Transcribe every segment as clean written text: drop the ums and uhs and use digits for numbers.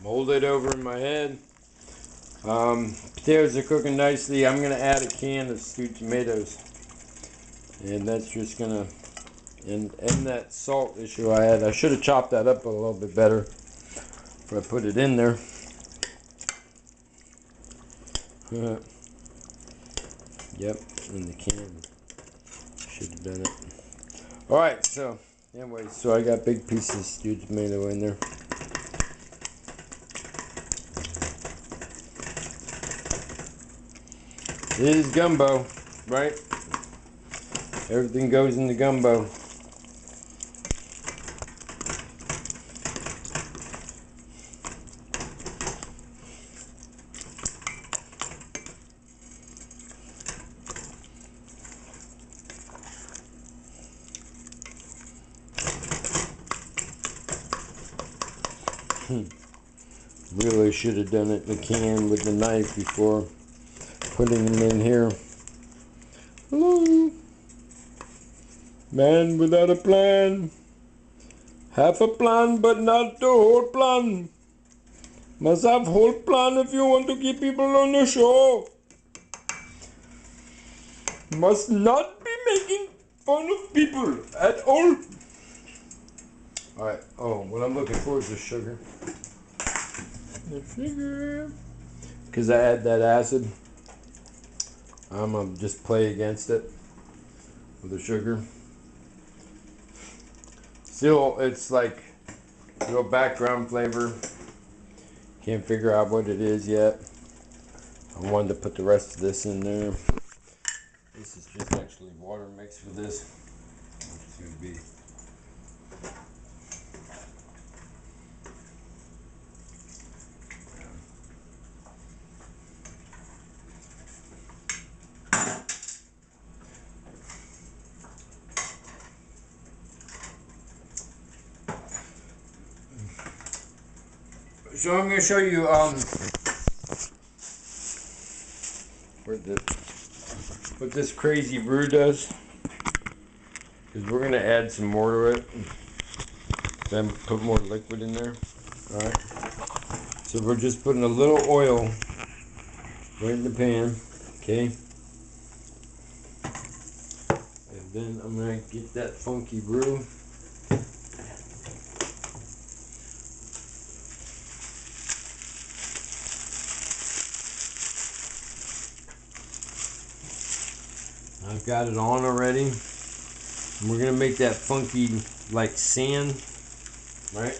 Mold it over in my head. Potatoes are cooking nicely. I'm gonna add a can of stewed tomatoes, and that's just gonna end that salt issue I had. I should have chopped that up a little bit better before I put it in there. Yep, in the can. Should have done it. Alright, so anyway, so I got big pieces of stewed tomato in there. This is gumbo, right? Everything goes in the gumbo. Really should have done it in the can with the knife before putting them in here. Hello. Man without a plan. Half a plan, but not the whole plan. Must have whole plan if you want to keep people on the show. Must not be making fun of people at all. Alright, oh, what I'm looking for is the sugar. The sugar. Because I add that acid. I'm going to just play against it with the sugar. Still, it's like real background flavor. Can't figure out what it is yet. I wanted to put the rest of this in there. This is just actually water mixed with this. It's going to be. So I'm going to show you what this crazy brew does, because we're going to add some more to it, then put more liquid in there. Alright, so we're just putting a little oil right in the pan, okay, and then I'm going to get that funky brew. I've got it on already. And we're gonna make that funky like sand, right?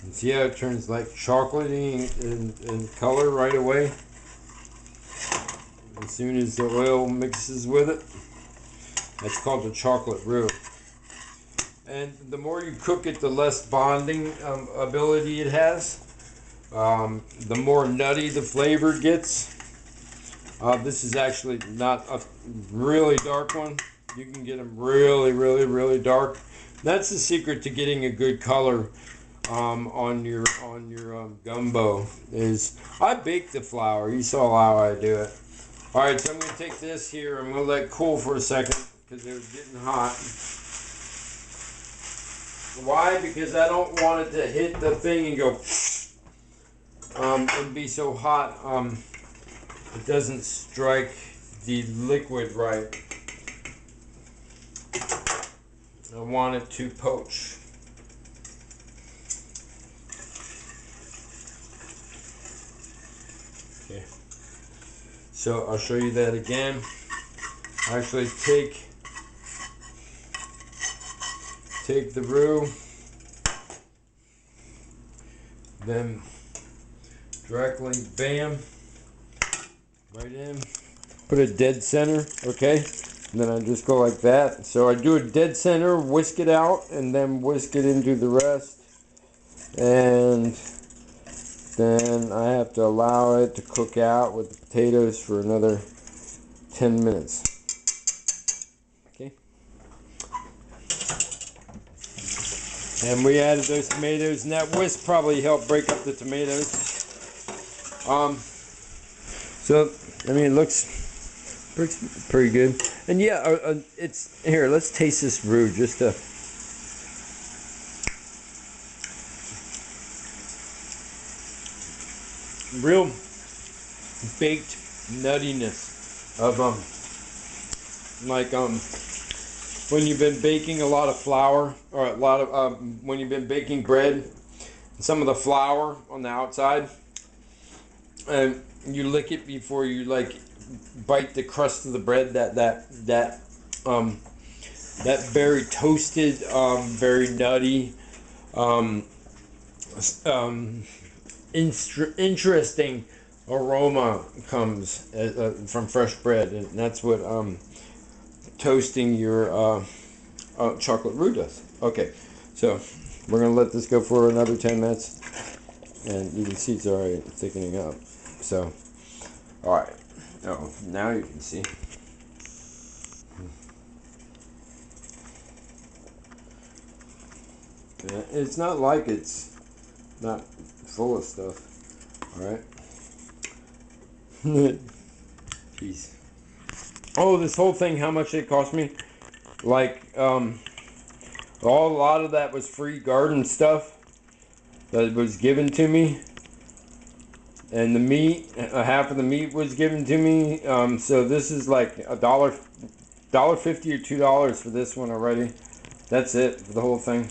And see how it turns like chocolatey in color right away? As soon as the oil mixes with it. That's called the chocolate roux. And the more you cook it, the less bonding ability it has. The more nutty the flavor gets. This is actually not a really dark one. You can get them really, really, really dark. That's the secret to getting a good color on your gumbo. Is I bake the flour. You saw how I do it. All right, so I'm going to take this here. I'm going to let it cool for a second because it was getting hot. Why? Because I don't want it to hit the thing and go and be so hot it doesn't strike the liquid right. I want it to poach. Okay. So I'll show you that again. I actually take the roux, then directly bam, right in, put a dead center, okay, and then I just go like that. So I do a dead center, whisk it out, and then whisk it into the rest, and then I have to allow it to cook out with the potatoes for another 10 minutes. And we added those tomatoes, and that whisk probably helped break up the tomatoes. So I mean, it looks pretty good. And yeah, it's here. Let's taste this roux just to. Real baked nuttiness of like when you've been baking a lot of flour, or a lot of when you've been baking bread, some of the flour on the outside, and you lick it before you like bite the crust of the bread. That very toasted, very nutty, interesting aroma comes from fresh bread, and that's what toasting your chocolate roux does. Okay, so we're gonna let this go for another 10 minutes, and you can see it's already thickening up. So, all right. Oh, now you can see. Yeah, it's not like it's not full of stuff. All right. Peace. Oh, this whole thing, how much it cost me? Like, a lot of that was free garden stuff that was given to me. And the meat, half of the meat was given to me. So this is like $1.50 or $2 for this one already. That's it for the whole thing.